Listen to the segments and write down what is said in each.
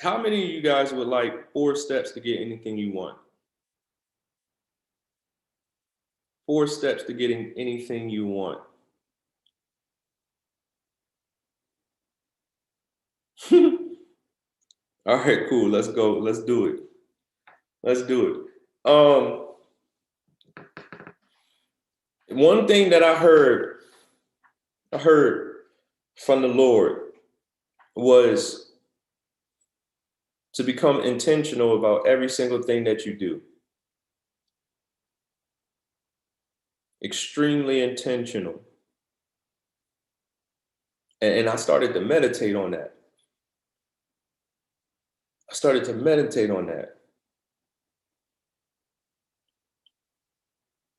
How many of you guys would like 4 steps to get anything you want? 4 steps to getting anything you want. All right, cool. Let's go. Let's do it. Let's do it. One thing that I heard from the Lord was to become intentional about every single thing that you do. Extremely intentional. And I started to meditate on that. I started to meditate on that.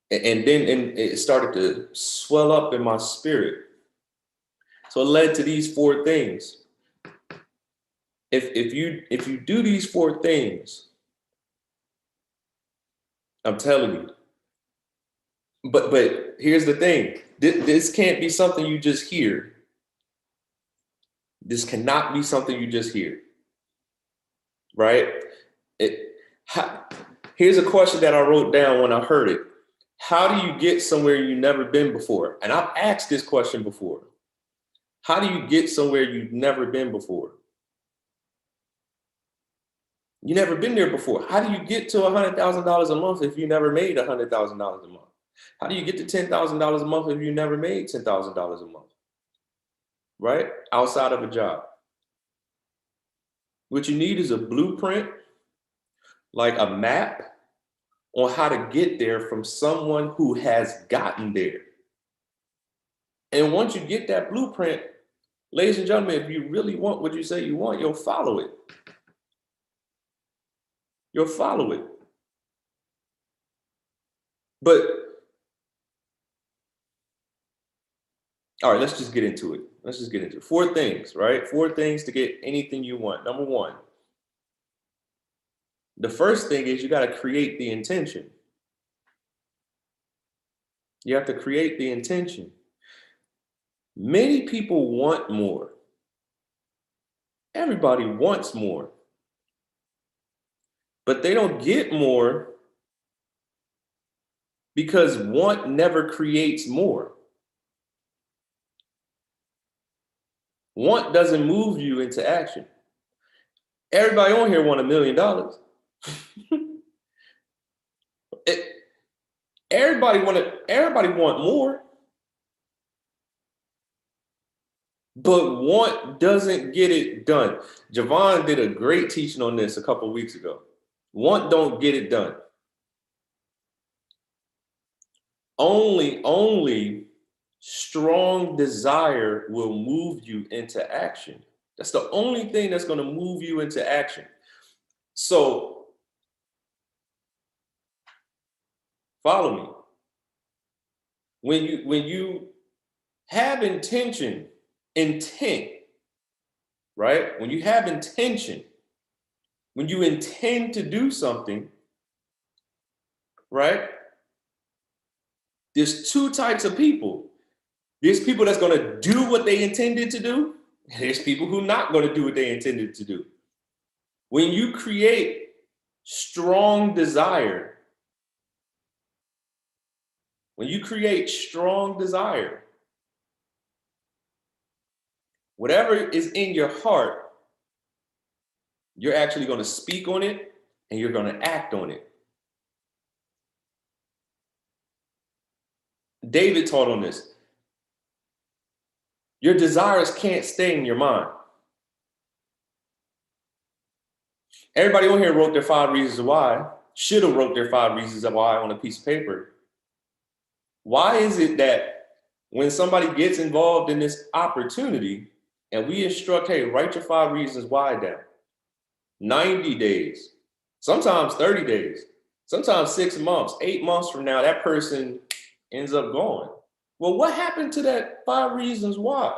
And then it started to swell up in my spirit. So it led to these 4 things. If you do these 4 things, I'm telling you. But here's the thing. This can't be something you just hear. This cannot be something you just hear. Right? Here's a question that I wrote down when I heard it. How do you get somewhere you've never been before? And I've asked this question before. How do you get somewhere you've never been before? You never been there before. How do you get to $100,000 a month if you never made $100,000 a month? How do you get to $10,000 a month if you never made $10,000 a month? Right? Outside of a job. What you need is a blueprint, like a map on how to get there from someone who has gotten there. And once you get that blueprint, ladies and gentlemen, if you really want what you say you want, you'll follow it. You'll follow it. But, all right, let's just get into it. Let's just get into it. 4 things, right? 4 things to get anything you want. Number 1, the first thing is you got to create the intention. You have to create the intention. Many people want more. Everybody wants more. But they don't get more because want never creates more. Want doesn't move you into action. Everybody on here want $1 million. Everybody want more. But want doesn't get it done. Javon did a great teaching on this a couple of weeks ago. Want don't get it done. Only strong desire will move you into action. That's the only thing that's going to move you into action. So follow me. When you have intent, right? When you have intention, when you intend to do something, right? There's 2 types of people. There's people that's going to do what they intended to do. And there's people who are not going to do what they intended to do. When you create strong desire, whatever is in your heart, you're actually going to speak on it and you're going to act on it. David taught on this. Your desires can't stay in your mind. Everybody on here wrote their 5 reasons why, should have wrote their 5 reasons why on a piece of paper. Why is it that when somebody gets involved in this opportunity and we instruct, hey, write your 5 reasons why down, 90 days, sometimes 30 days, sometimes 6 months, 8 months from now, that person ends up going. Well, what happened to that 5 reasons why?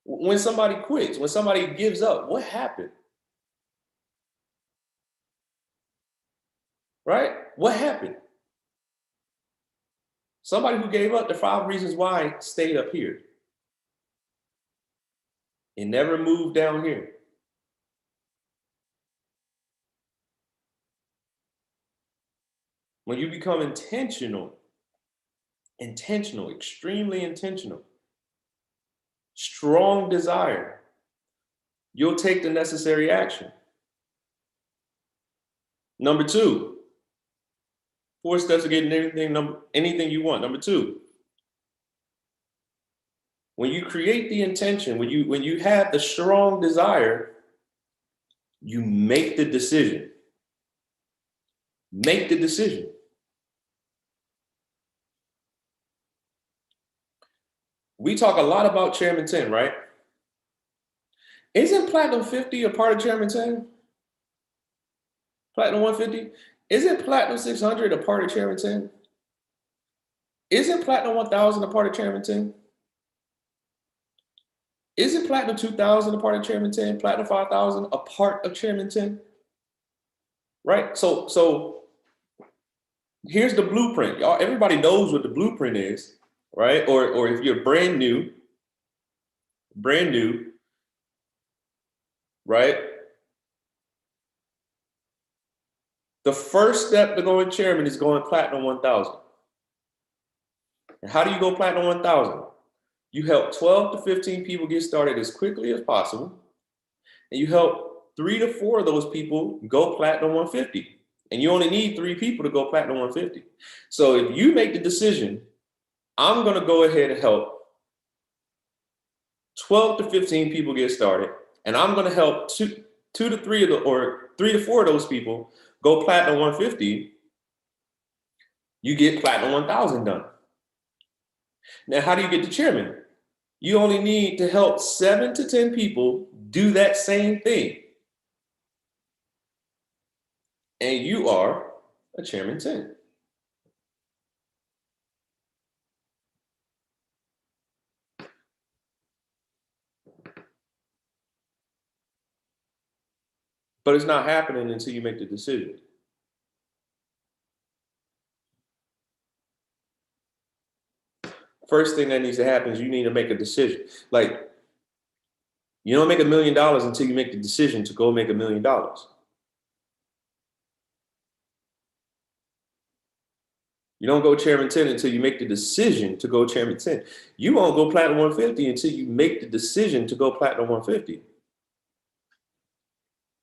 When somebody quits, when somebody gives up, what happened? Right? What happened? Somebody who gave up, the 5 reasons why stayed up here. It never moved down here. when you become intentional, extremely intentional, strong desire, you'll take the necessary action. Number 2, 4 steps to getting anything you want. Number 2, when you create the intention, when you have the strong desire, you make the decision. Make the decision. We talk a lot about Chairman 10, right? Isn't Platinum 50 a part of Chairman 10? Platinum 150? Isn't Platinum 600 a part of Chairman 10? Isn't Platinum 1000 a part of Chairman 10? Isn't Platinum 2000 a part of Chairman 10? Platinum 5000 a part of Chairman 10? Right? So here's the blueprint. Y'all, everybody knows what the blueprint is, right? Or if you're brand new, right? The first step to going chairman is going Platinum 1000. And how do you go Platinum 1000? You help 12 to 15 people get started as quickly as possible. And you help 3 to 4 of those people go Platinum 150. And you only need 3 people to go Platinum 150. So if you make the decision, I'm going to go ahead and help 12 to 15 people get started, and I'm going to help 2 to 3 of the, or 3 to 4 of those people go Platinum 150, you get Platinum 1000 done. Now, how do you get the chairman? You only need to help 7 to 10 people do that same thing. And you are a Chairman 10. But it's not happening until you make the decision. First thing that needs to happen is you need to make a decision. Like, you don't make $1 million until you make the decision to go make $1 million. You don't go Chairman 10 until you make the decision to go Chairman 10. You won't go Platinum 150 until you make the decision to go Platinum 150.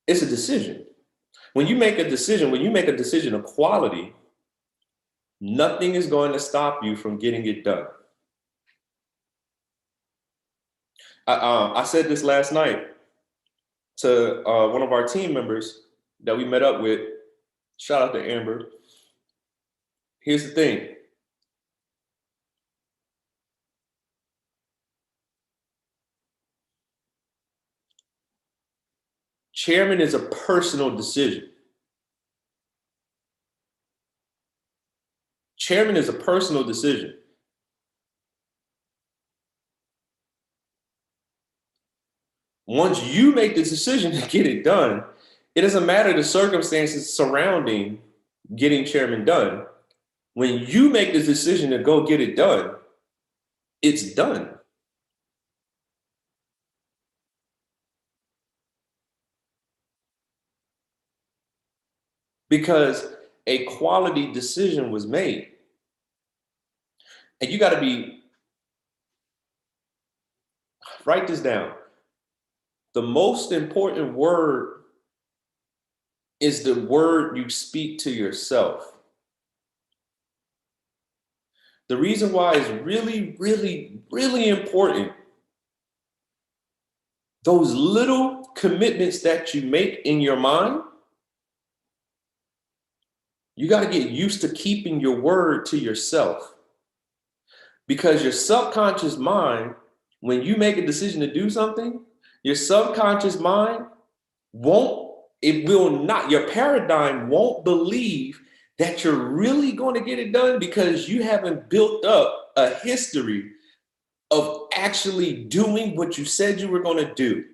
It's a decision. When you make a decision of quality, nothing is going to stop you from getting it done. I said this last night to one of our team members that we met up with. Shout out to Amber. Here's the thing. Chairman is a personal decision. Chairman is a personal decision. Once you make the decision to get it done, it doesn't matter the circumstances surrounding getting chairman done. When you make the decision to go get it done, it's done. Because a quality decision was made. And you got to write this down. The most important word is the word you speak to yourself. The reason why is really, really, really important. Those little commitments that you make in your mind, you got to get used to keeping your word to yourself. Because your subconscious mind, when you make a decision to do something, your subconscious mind your paradigm won't believe that you're really going to get it done because you haven't built up a history of actually doing what you said you were going to do.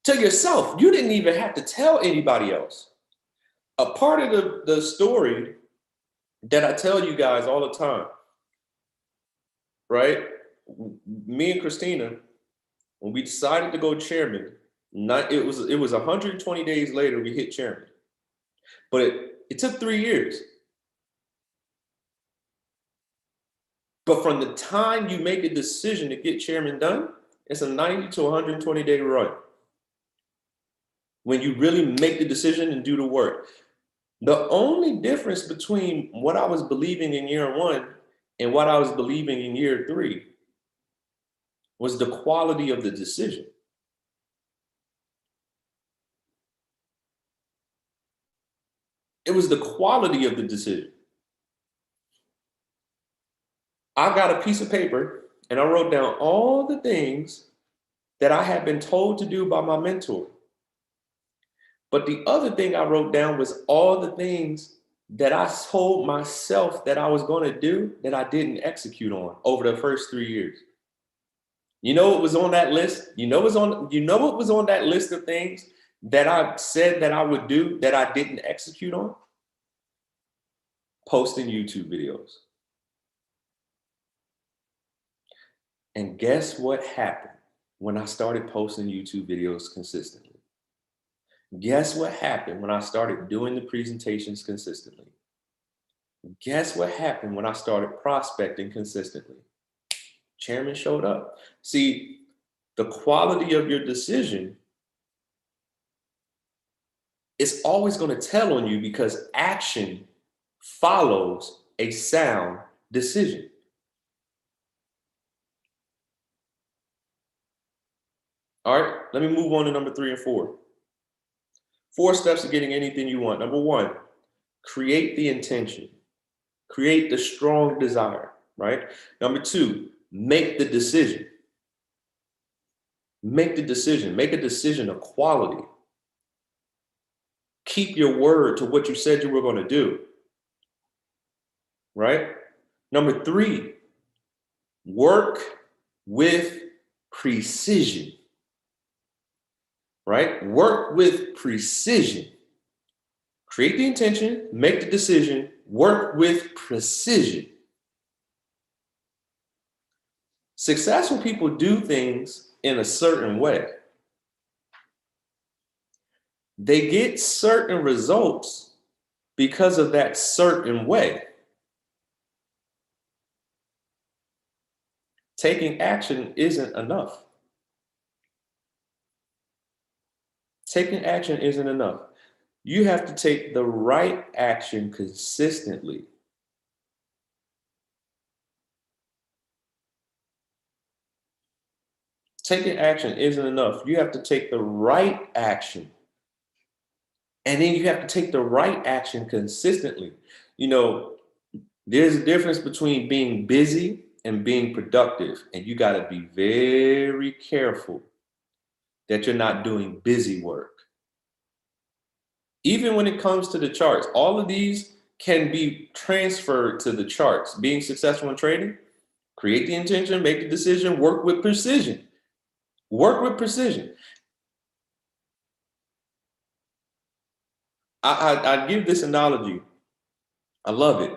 To yourself, you didn't even have to tell anybody else. A part of the story that I tell you guys all the time, right? Me and Christina, when we decided to go chairman, it was 120 days later we hit chairman. But It took 3 years. But from the time you make a decision to get chairman done, it's a 90 to 120 day run. When you really make the decision and do the work. The only difference between what I was believing in year 1 and what I was believing in year 3 was the quality of the decision. It was the quality of the decision. I got a piece of paper and I wrote down all the things that I had been told to do by my mentor. But the other thing I wrote down was all the things that I told myself that I was going to do that I didn't execute on over the first 3 years. You know what was on that list? You know what was on that list of things that I said that I would do that I didn't execute on? Posting YouTube videos. And guess what happened when I started posting YouTube videos consistently? Guess what happened when I started doing the presentations consistently? Guess what happened when I started prospecting consistently? Chairman showed up. See, the quality of your decision is always going to tell on you because action follows a sound decision. All right, let me move on to number 3 and 4. 4 steps to getting anything you want. Number 1, create the intention. Create the strong desire, right? Number 2, make the decision. Make the decision. Make a decision of quality. Keep your word to what you said you were going to do, right? Number 3, work with precision, right? Work with precision. Create the intention, make the decision, work with precision. Successful people do things in a certain way. They get certain results because of that certain way. Taking action isn't enough. Taking action isn't enough. You have to take the right action consistently. Taking action isn't enough. You have to take the right action. And then you have to take the right action consistently. You know, there's a difference between being busy and being productive. And you got to be very careful that you're not doing busy work. Even when it comes to the charts, all of these can be transferred to the charts. Being successful in trading, create the intention, make the decision, work with precision. Work with precision. I give this analogy. I love it,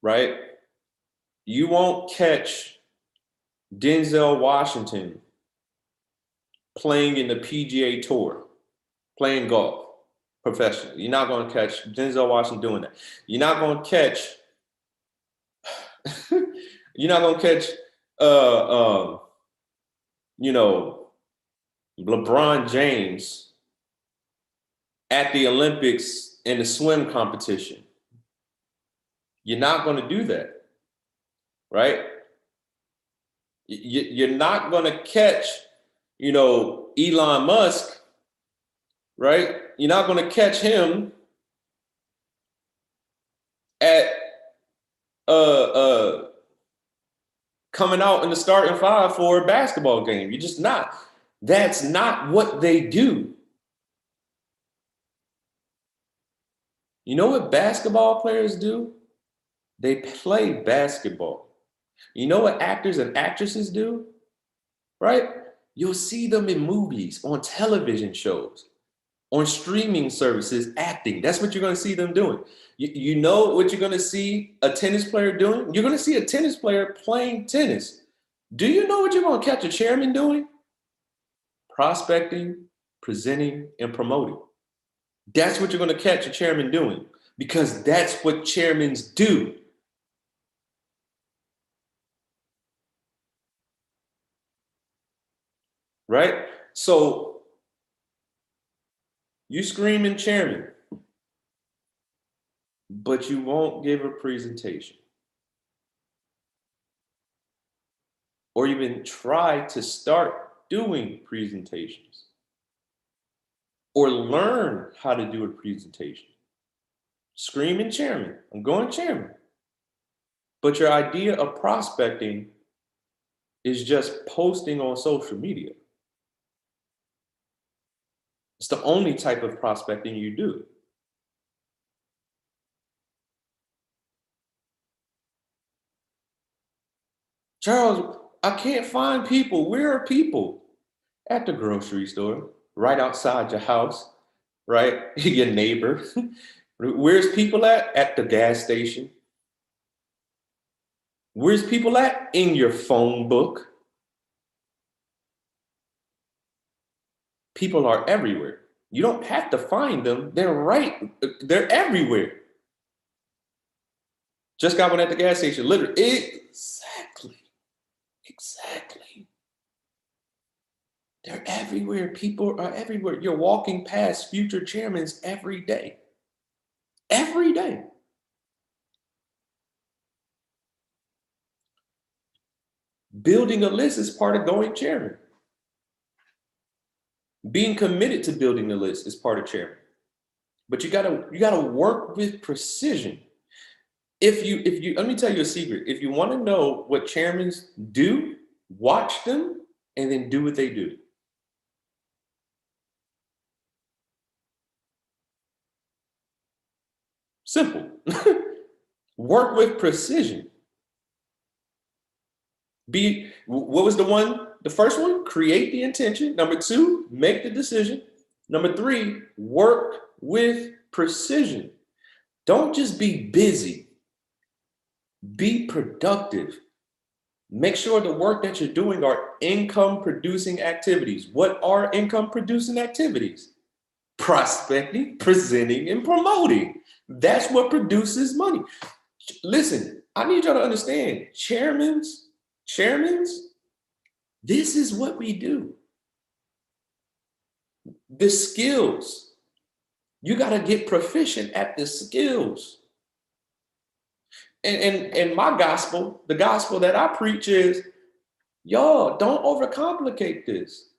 right? You won't catch Denzel Washington playing in the PGA Tour, playing golf professionally. You're not going to catch Denzel Washington doing that. You're not going to catch, LeBron James at the Olympics in the swim competition. You're not going to do that, right? You're not going to catch, Elon Musk, right? You're not going to catch him at coming out in the starting 5 for a basketball game. You're just not. That's not what they do. You know what basketball players do? They play basketball. You know what actors and actresses do? Right? You'll see them in movies, on television shows, on streaming services, acting. That's what you're going to see them doing. You know what you're going to see a tennis player doing? You're going to see a tennis player playing tennis. Do you know what you're going to catch a chairman doing? Prospecting, presenting, and promoting. That's what you're going to catch a chairman doing, because that's what chairmen do. Right? So you screaming chairman, but you won't give a presentation or even try to start doing presentations or learn how to do a presentation. Screaming chairman, I'm going chairman. But your idea of prospecting is just posting on social media. It's the only type of prospecting you do. Charles, I can't find people. Where are people? At the grocery store, right outside your house, right? Your neighbor. Where's people at? At the gas station. Where's people at? In your phone book. People are everywhere. You don't have to find them. They're everywhere. Just got one at the gas station, literally. Exactly. They're everywhere. People are everywhere. You're walking past future chairmen every day. Every day. Building a list is part of going chairman. Being committed to building the list is part of chairman. But you gotta work with precision. If you let me tell you a secret. If you want to know what chairmen do, watch them and then do what they do. Simple. Work with precision. What was the first one? Create the intention. Number 2, make the decision. Number 3, work with precision. Don't just be busy. Be productive. Make sure the work that you're doing are income producing activities. What are income producing activities? Prospecting, presenting, and promoting. That's what produces money. Listen, I need y'all to understand, chairmans, this is what we do. The skills. You got to get proficient at the skills. And my gospel, the gospel that I preach is, y'all, don't overcomplicate this.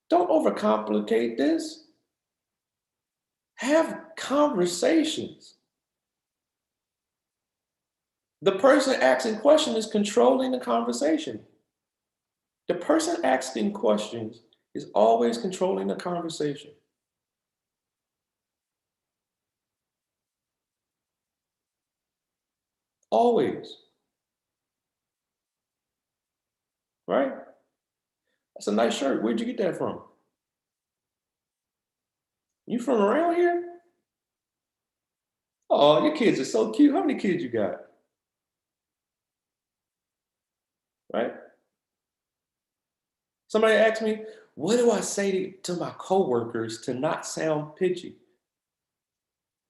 Don't overcomplicate this. Have conversations. The person asking questions is controlling the conversation. The person asking questions is always controlling the conversation. Always. Right? That's a nice shirt. Where'd you get that from? You from around here? Oh, your kids are so cute. How many kids you got? Right? Somebody asked me, what do I say to my coworkers to not sound pitchy?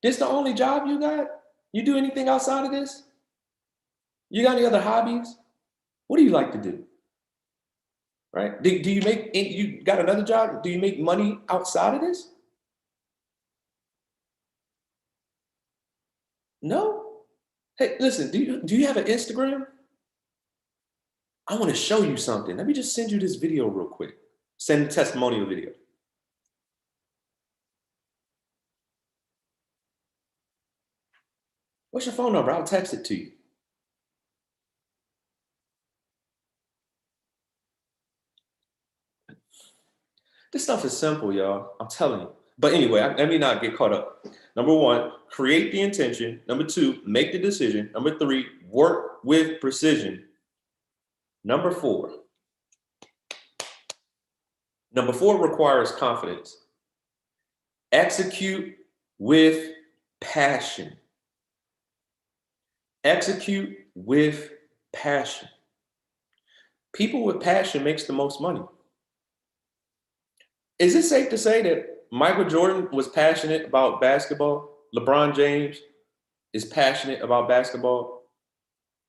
This the only job you got? You do anything outside of this? You got any other hobbies? What do you like to do? Right? Do you you got another job? Do you make money outside of this? No. Hey, listen, do you have an Instagram? I want to show you something. Let me just send you this video real quick. Send a testimonial video. What's your phone number? I'll text it to you. This stuff is simple, y'all. I'm telling you. But anyway, let me not get caught up. Number 1, create the intention. Number 2, make the decision. Number 3, work with precision. Number 4 requires confidence. Execute with passion. Execute with passion. People with passion makes the most money. Is it safe to say that Michael Jordan was passionate about basketball. LeBron James is passionate about basketball.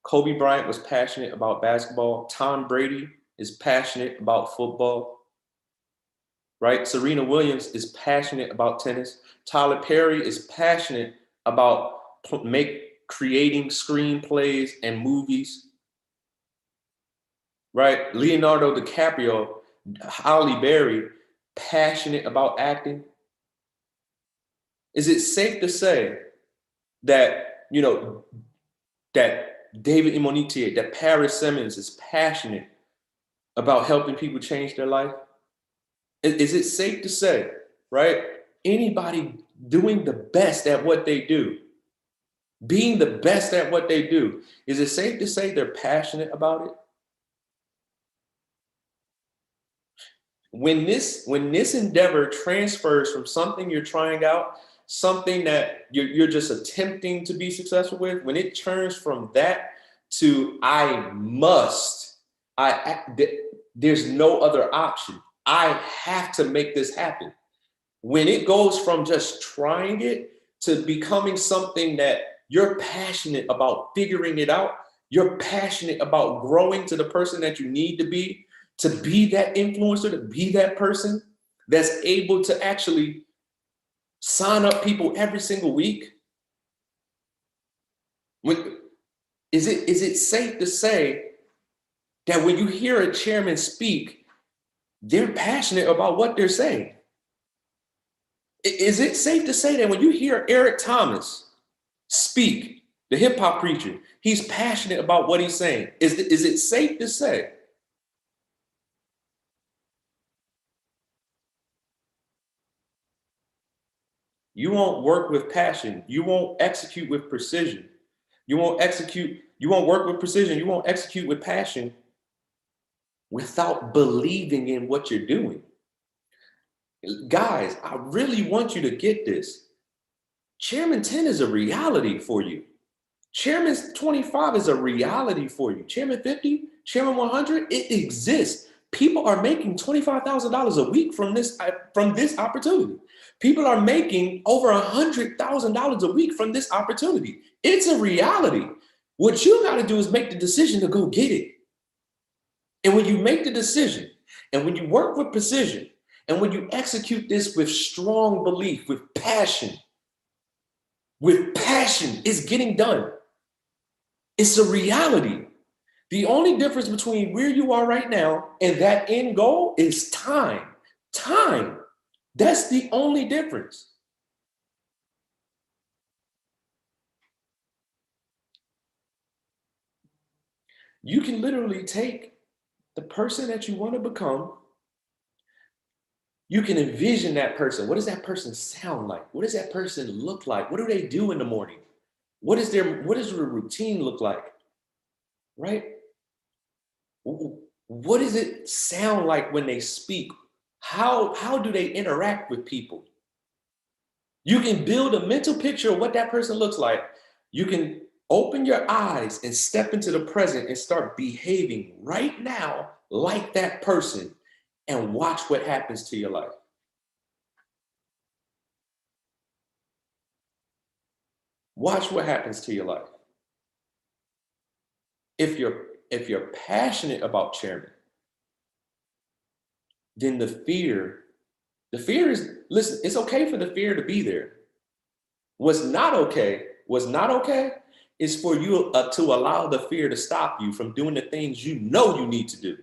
Kobe Bryant was passionate about basketball. Tom Brady is passionate about football. Right? Serena Williams is passionate about tennis. Tyler Perry is passionate about creating screenplays and movies. Right? Leonardo DiCaprio, Halle Berry, passionate about acting. Is it safe to say that, that David Imonitie, that Paris Simmons is passionate about helping people change their life? Is it safe to say, right? Anybody doing the best at what they do, being the best at what they do, is it safe to say they're passionate about it? When this endeavor transfers from something you're trying out, something that you're just attempting to be successful with, when it turns from that to there's no other option. I have to make this happen. When it goes from just trying it to becoming something that you're passionate about figuring it out, you're passionate about growing to the person that you need to be that influencer, to be that person that's able to actually sign up people every single week. Is it safe to say that when you hear a chairman speak, they're passionate about what they're saying? Is it safe to say that when you hear Eric Thomas speak, the hip hop preacher, he's passionate about what he's saying? Is it safe to say? You won't work with passion. You won't execute with precision. You won't work with precision. You won't execute with passion without believing in what you're doing. Guys, I really want you to get this. Chairman 10 is a reality for you. Chairman 25 is a reality for you. Chairman 50, Chairman 100, it exists. People are making $25,000 a week from this opportunity. People are making over $100,000 a week from this opportunity. It's a reality. What you got to do is make the decision to go get it. And when you make the decision, and when you work with precision, and when you execute this with strong belief, with passion, it's getting done. It's a reality. The only difference between where you are right now and that end goal is time. Time. That's the only difference. You can literally take the person that you want to become. You can envision that person. What does that person sound like? What does that person look like? What do they do in the morning? What does their routine look like? Right? What does it sound like when they speak? How do they interact with people? You can build a mental picture of what that person looks like. You can open your eyes and step into the present and start behaving right now like that person and watch what happens to your life. Watch what happens to your life. If you're passionate about chairman, then the fear is, listen, it's okay for the fear to be there. What's not okay is for you to allow the fear to stop you from doing the things you know you need to do.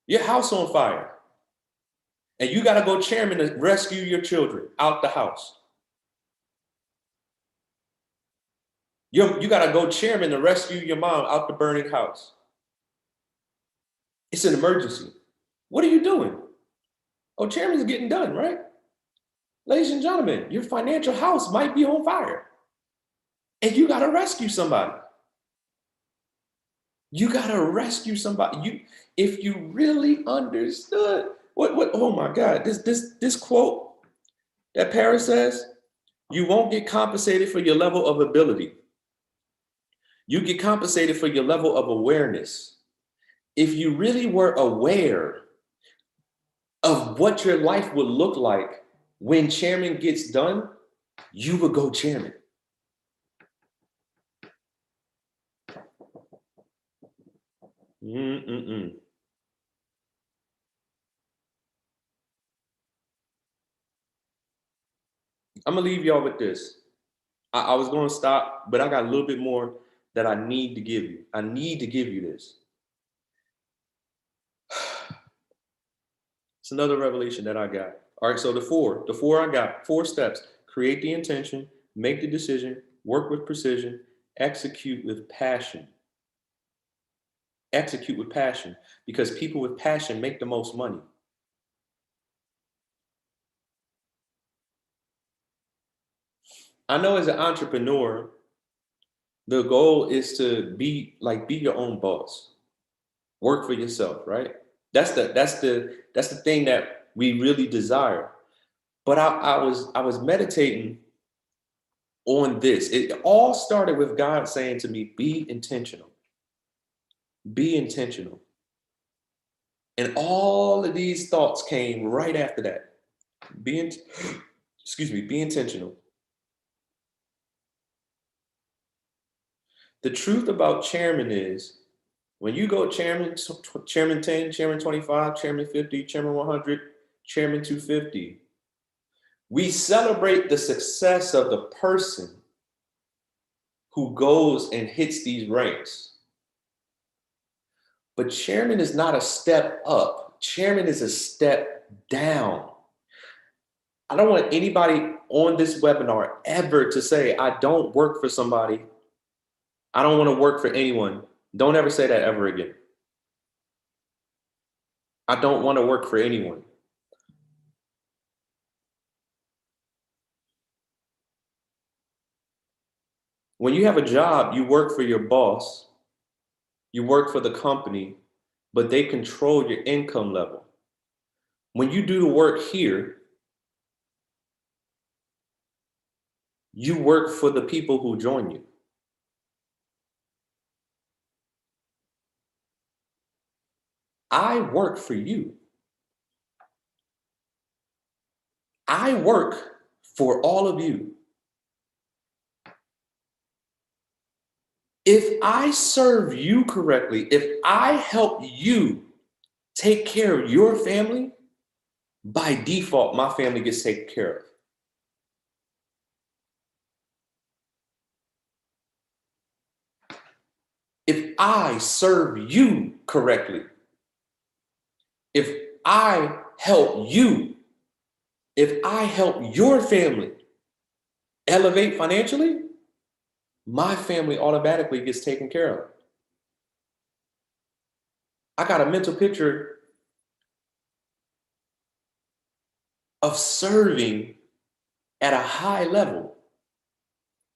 Your house on fire, and you got to go chairman to rescue your children out the house. You got to go chairman to rescue your mom out the burning house. It's an emergency. What are you doing? Oh, chairman's getting done, right? Ladies and gentlemen, your financial house might be on fire, and you got to rescue somebody. You got to rescue somebody. If you really understood what oh my God, this quote that Paris says, you won't get compensated for your level of ability. You get compensated for your level of awareness. if you really were aware of what your life would look like when chairman gets done, you would go chairman. Mm-mm-mm. I'm gonna leave y'all with this. I was gonna stop, but I got a little bit more that I need to give you. I need to give you this. It's another revelation that I got. All right, so the four I got, 4 steps. Create the intention, make the decision, work with precision, execute with passion. Execute with passion, because people with passion make the most money. I know as an entrepreneur, the goal is to be your own boss. Work for yourself, right? That's the thing that we really desire. But I was meditating on this. It all started with God saying to me, be intentional. Be intentional. And all of these thoughts came right after that. Excuse me, be intentional. The truth about chairman is when you go chairman 10, chairman 25, chairman 50, chairman 100, chairman 250, we celebrate the success of the person who goes and hits these ranks. But chairman is not a step up. Chairman is a step down. I don't want anybody on this webinar ever to say, I don't work for somebody. I don't want to work for anyone. Don't ever say that ever again. I don't want to work for anyone. When you have a job, you work for your boss, you work for the company, but they control your income level. When you do the work here, you work for the people who join you. I work for you. I work for all of you. If I serve you correctly, if I help you take care of your family, by default, my family gets taken care of. If I serve you correctly, if I help you, if I help your family elevate financially, my family automatically gets taken care of. I got a mental picture of serving at a high level.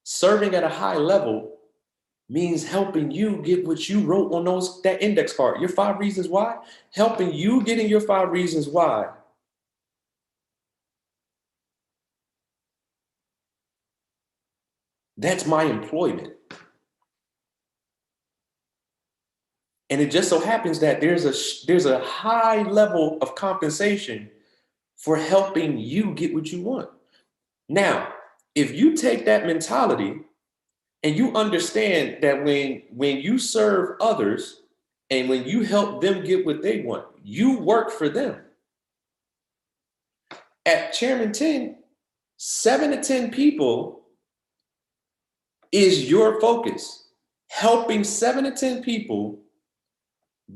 Serving at a high level means helping you get what you wrote on that index card, your 5 reasons why, helping you getting your 5 reasons why. That's my employment. And it just so happens that there's a high level of compensation for helping you get what you want. Now, if you take that mentality and you understand that when you serve others and when you help them get what they want, you work for them. At Chairman 10, 7 to 10 people is your focus. Helping 7 to 10 people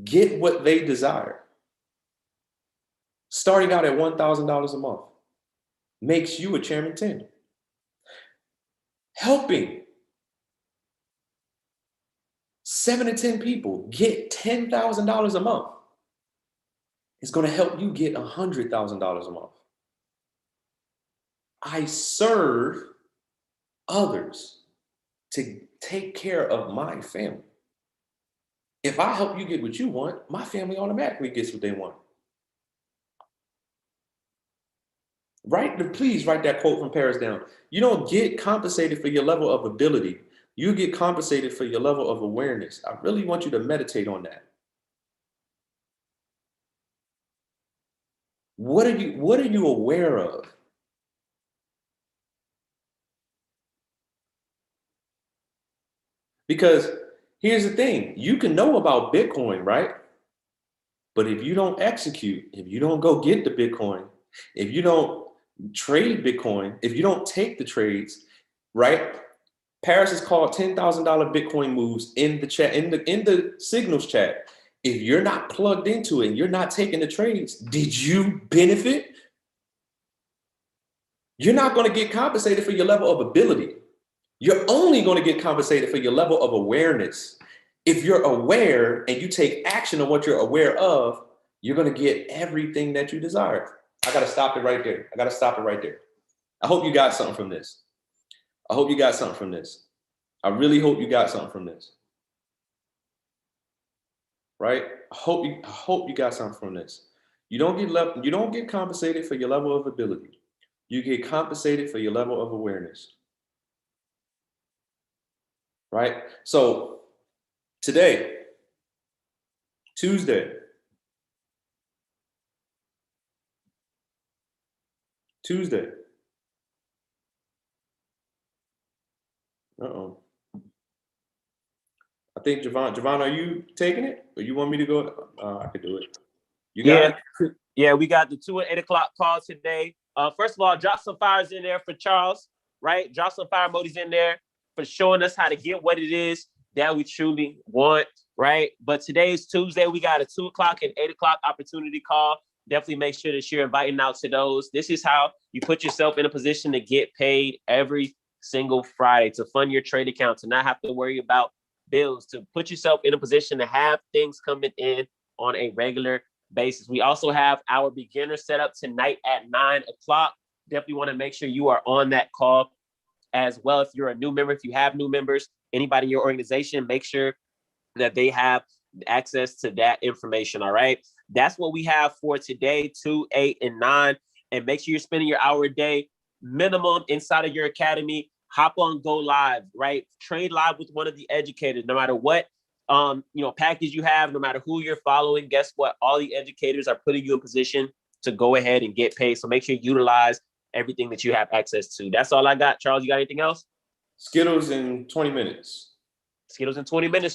get what they desire. Starting out at $1,000 a month makes you a Chairman 10. Helping 7 to 10 people get $10,000 a month is going to help you get $100,000 a month. I serve others to take care of my family. If I help you get what you want, my family automatically gets what they want. Please write that quote from Paris down. You don't get compensated for your level of ability. You get compensated for your level of awareness. I really want you to meditate on that. What are you aware of? Because here's the thing, you can know about Bitcoin, right? But if you don't execute, if you don't go get the Bitcoin, if you don't trade Bitcoin, if you don't take the trades, right? Paris has called $10,000 Bitcoin moves in the chat, in the signals chat. If you're not plugged into it, and you're not taking the trades, did you benefit? You're not going to get compensated for your level of ability. You're only going to get compensated for your level of awareness. If you're aware and you take action on what you're aware of, you're going to get everything that you desire. I got to stop it right there. I got to stop it right there. I hope you got something from this. I hope you got something from this. I really hope you got something from this. Right? I hope you got something from this. You don't get compensated for your level of ability. You get compensated for your level of awareness. Right? So today, Tuesday. Uh-oh. I think Javon, are you taking it? Or you want me to go? I could do it. You got it? Yeah, we got the 2 and 8 o'clock call today. First of all, drop some fires in there for Charles, right? Drop some fire emojis in there for showing us how to get what it is that we truly want, right? But today is Tuesday. We got a 2 o'clock and 8 o'clock opportunity call. Definitely make sure that you're inviting out to those. This is how you put yourself in a position to get paid every single Friday, to fund your trade account, to not have to worry about bills, to put yourself in a position to have things coming in on a regular basis. We also have our beginner setup tonight at 9 o'clock. Definitely want to make sure you are on that call as well. If you're a new member, if you have new members, anybody in your organization, make sure that they have access to that information. All right. That's what we have for today, 2, 8, and 9. And make sure you're spending your hour a day minimum inside of your academy. Hop on, go live, right? Trade live with one of the educators, no matter what package you have, no matter who you're following. Guess what? All the educators are putting you in position to go ahead and get paid. So make sure you utilize everything that you have access to. That's all I got. Charles, you got anything else? Skittles in 20 minutes. Skittles in 20 minutes, y'all.